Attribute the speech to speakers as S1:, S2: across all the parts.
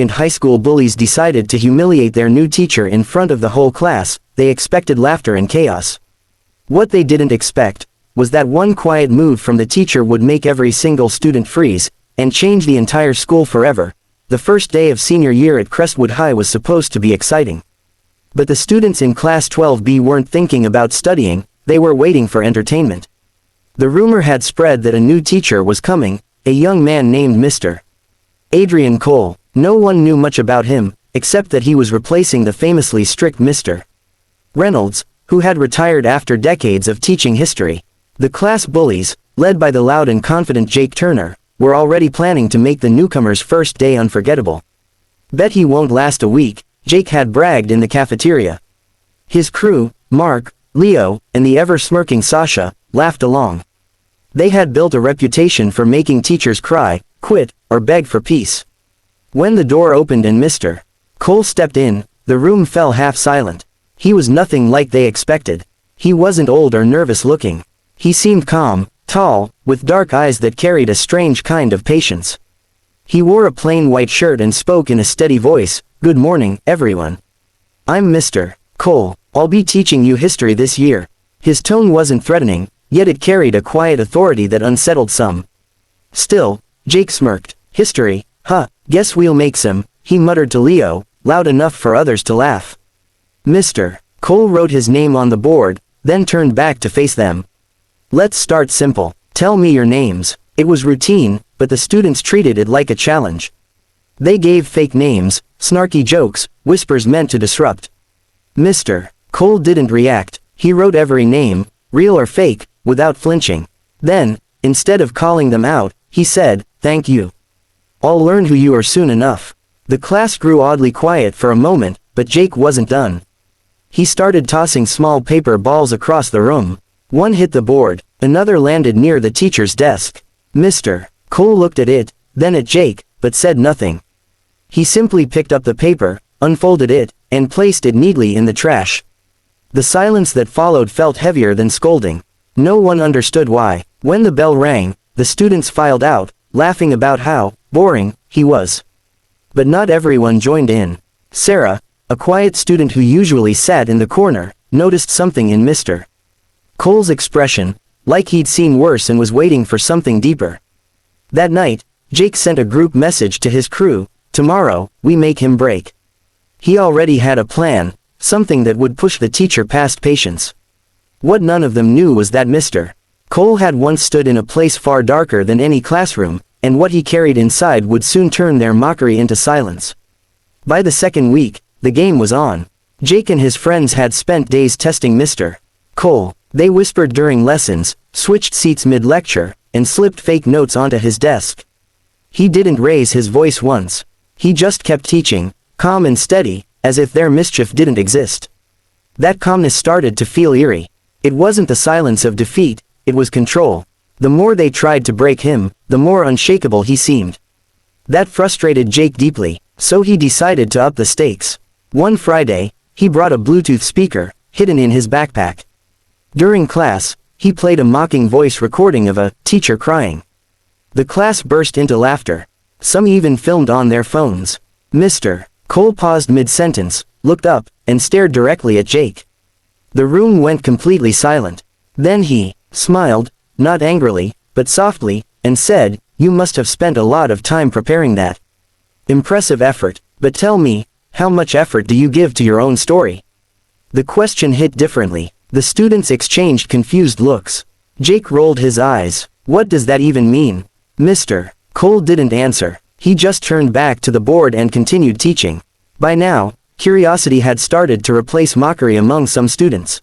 S1: and high school bullies decided to humiliate their new teacher in front of the whole class. They expected laughter and chaos. What they didn't expect was that one quiet move from the teacher would make every single student freeze and change the entire school forever. The first day of senior year at Crestwood High was supposed to be exciting. But the students in Class 12B weren't thinking about studying, they were waiting for entertainment. The rumor had spread that a new teacher was coming, a young man named Mr. Adrian Cole. No one knew much about him, except that he was replacing the famously strict Mr. Reynolds, who had retired after decades of teaching history. The class bullies, led by the loud and confident Jake Turner, were already planning to make the newcomer's first day unforgettable. "Bet he won't last a week," Jake had bragged in the cafeteria. His crew, Mark, Leo, and the ever-smirking Sasha, laughed along. They had built a reputation for making teachers cry, quit, or beg for peace. When the door opened and Mr. Cole stepped in, the room fell half silent. He was nothing like they expected. He wasn't old or nervous looking. He seemed calm, tall, with dark eyes that carried a strange kind of patience. He wore a plain white shirt and spoke in a steady voice, "Good morning, everyone. I'm Mr. Cole. I'll be teaching you history this year." His tone wasn't threatening, yet it carried a quiet authority that unsettled some. Still, Jake smirked. "History, huh, guess we'll make some," he muttered to Leo, loud enough for others to laugh. Mr. Cole wrote his name on the board, then turned back to face them. "Let's start simple. Tell me your names." It was routine, but the students treated it like a challenge. They gave fake names, snarky jokes, whispers meant to disrupt. Mr. Cole didn't react. He wrote every name, real or fake, without flinching. Then, instead of calling them out, he said, "Thank you. I'll learn who you are soon enough." The class grew oddly quiet for a moment, but Jake wasn't done. He started tossing small paper balls across the room. One hit the board, another landed near the teacher's desk. Mr. Cole looked at it, then at Jake, but said nothing. He simply picked up the paper, unfolded it, and placed it neatly in the trash. The silence that followed felt heavier than scolding. No one understood why. When the bell rang, the students filed out, laughing about how boring he was. But not everyone joined in. Sarah, a quiet student who usually sat in the corner, noticed something in Mr. Cole's expression, like he'd seen worse and was waiting for something deeper. That night, Jake sent a group message to his crew, "Tomorrow, we make him break." He already had a plan, something that would push the teacher past patience. What none of them knew was that Mr. Cole had once stood in a place far darker than any classroom, and what he carried inside would soon turn their mockery into silence. By the second week, the game was on. Jake and his friends had spent days testing Mr. Cole. They whispered during lessons, switched seats mid-lecture, and slipped fake notes onto his desk. He didn't raise his voice once. He just kept teaching, calm and steady, as if their mischief didn't exist. That calmness started to feel eerie. It wasn't the silence of defeat, it was control. The more they tried to break him, the more unshakable he seemed. That frustrated Jake deeply, so he decided to up the stakes. One Friday, he brought a Bluetooth speaker, hidden in his backpack. During class, he played a mocking voice recording of a teacher crying. The class burst into laughter. Some even filmed on their phones. Mr. Cole paused mid-sentence, looked up, and stared directly at Jake. The room went completely silent. Then he smiled, not angrily, but softly, and said, "You must have spent a lot of time preparing that. Impressive effort, but tell me, how much effort do you give to your own story?" The question hit differently. The students exchanged confused looks. Jake rolled his eyes. What does that even mean? Mr. Cole didn't answer. He just turned back to the board and continued teaching. By now, curiosity had started to replace mockery among some students.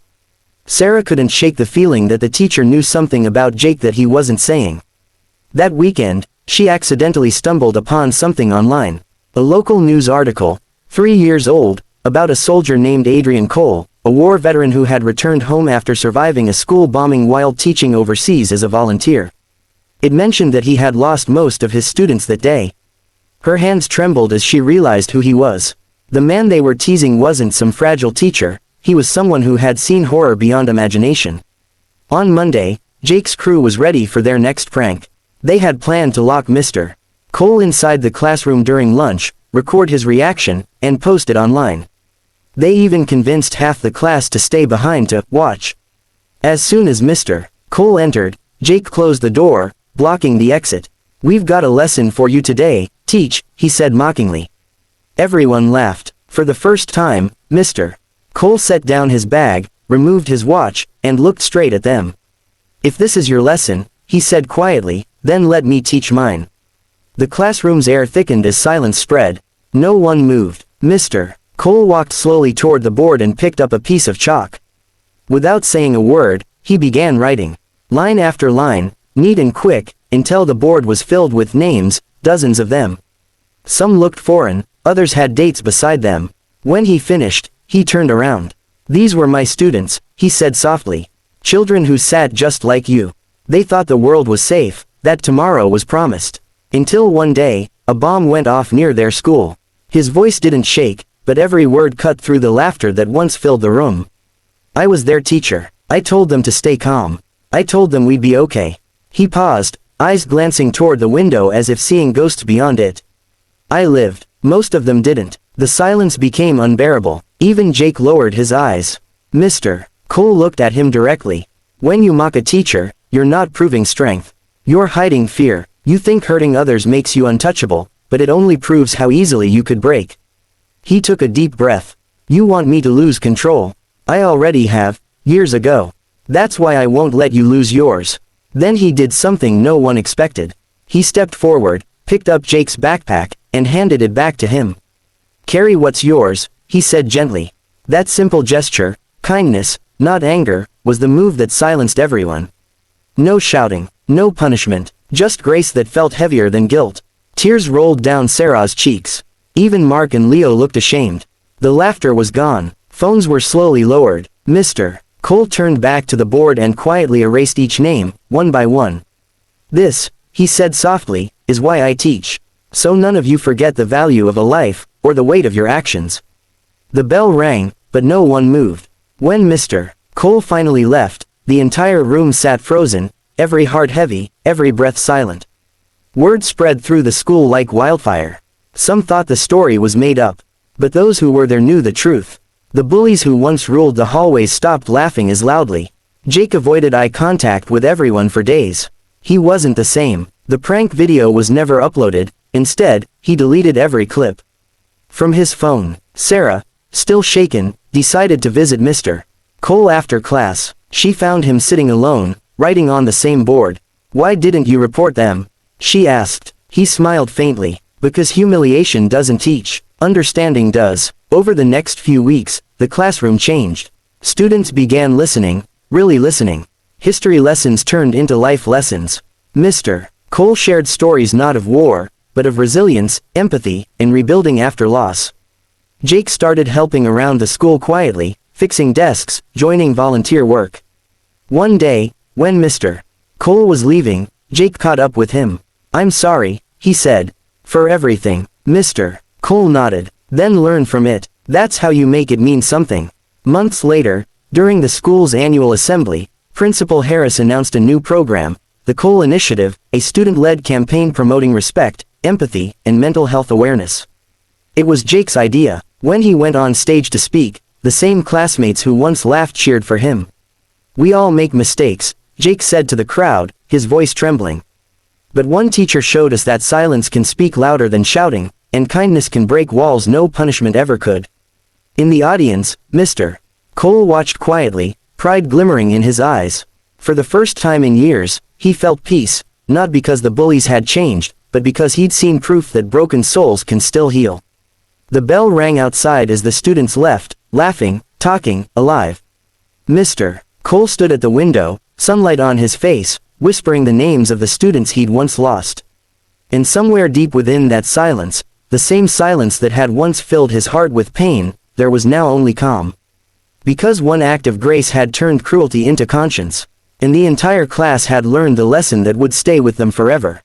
S1: Sarah couldn't shake the feeling that the teacher knew something about Jake that he wasn't saying. That weekend, she accidentally stumbled upon something online. A local news article, 3 years old, about a soldier named Adrian Cole, a war veteran who had returned home after surviving a school bombing while teaching overseas as a volunteer. It mentioned that he had lost most of his students that day. Her hands trembled as she realized who he was. The man they were teasing wasn't some fragile teacher, he was someone who had seen horror beyond imagination. On Monday, Jake's crew was ready for their next prank. They had planned to lock Mr. Cole inside the classroom during lunch, record his reaction, and post it online. They even convinced half the class to stay behind to watch. As soon as Mr. Cole entered, Jake closed the door, blocking the exit. "We've got a lesson for you today, teach," he said mockingly. Everyone laughed. For the first time, Mr. Cole set down his bag, removed his watch, and looked straight at them. "If this is your lesson," he said quietly, "then let me teach mine." The classroom's air thickened as silence spread. No one moved. Mr. Cole walked slowly toward the board and picked up a piece of chalk. Without saying a word, he began writing. Line after line, neat and quick, until the board was filled with names, dozens of them. Some looked foreign, others had dates beside them. When he finished, he turned around. "These were my students," he said softly. "Children who sat just like you. They thought the world was safe, that tomorrow was promised. Until one day, a bomb went off near their school." His voice didn't shake, but every word cut through the laughter that once filled the room. "I was their teacher. I told them to stay calm. I told them we'd be okay." He paused, eyes glancing toward the window as if seeing ghosts beyond it. "I lived. Most of them didn't." The silence became unbearable. Even Jake lowered his eyes. Mr. Cole looked at him directly. "When you mock a teacher, you're not proving strength. You're hiding fear. You think hurting others makes you untouchable, but it only proves how easily you could break." He took a deep breath. "You want me to lose control? I already have, years ago. That's why I won't let you lose yours." Then he did something no one expected. He stepped forward, picked up Jake's backpack, and handed it back to him. "Carry what's yours," he said gently. That simple gesture, kindness, not anger, was the move that silenced everyone. No shouting, no punishment, just grace that felt heavier than guilt. Tears rolled down Sarah's cheeks. Even Mark and Leo looked ashamed. The laughter was gone. Phones were slowly lowered. Mr. Cole turned back to the board and quietly erased each name, one by one. "This," he said softly, "is why I teach. So none of you forget the value of a life, or the weight of your actions." The bell rang, but no one moved. When Mr. Cole finally left, the entire room sat frozen, every heart heavy, every breath silent. Word spread through the school like wildfire. Some thought the story was made up. But those who were there knew the truth. The bullies who once ruled the hallways stopped laughing as loudly. Jake avoided eye contact with everyone for days. He wasn't the same. The prank video was never uploaded. Instead, he deleted every clip. From his phone, Sarah, still shaken, decided to visit Mr. Cole after class. She found him sitting alone, writing on the same board. "Why didn't you report them?" she asked. He smiled faintly. "Because humiliation doesn't teach. Understanding does." Over the next few weeks, the classroom changed. Students began listening, really listening. History lessons turned into life lessons. Mr. Cole shared stories not of war, but of resilience, empathy, and rebuilding after loss. Jake started helping around the school quietly, fixing desks, joining volunteer work. One day, when Mr. Cole was leaving, Jake caught up with him. "I'm sorry," he said. "For everything." Mr. Cole nodded. "Then learn from it. That's how you make it mean something." Months later, during the school's annual assembly, Principal Harris announced a new program, the Cole Initiative, a student-led campaign promoting respect, empathy, and mental health awareness. It was Jake's idea. When he went on stage to speak, the same classmates who once laughed cheered for him. "We all make mistakes," Jake said to the crowd, his voice trembling. "But one teacher showed us that silence can speak louder than shouting, and kindness can break walls no punishment ever could." In the audience, Mr. Cole watched quietly, pride glimmering in his eyes. For the first time in years, he felt peace, not because the bullies had changed, but because he'd seen proof that broken souls can still heal. The bell rang outside as the students left, laughing, talking, alive. Mr. Cole stood at the window, sunlight on his face, whispering the names of the students he'd once lost. And somewhere deep within that silence, the same silence that had once filled his heart with pain, there was now only calm. Because one act of grace had turned cruelty into conscience. And the entire class had learned the lesson that would stay with them forever.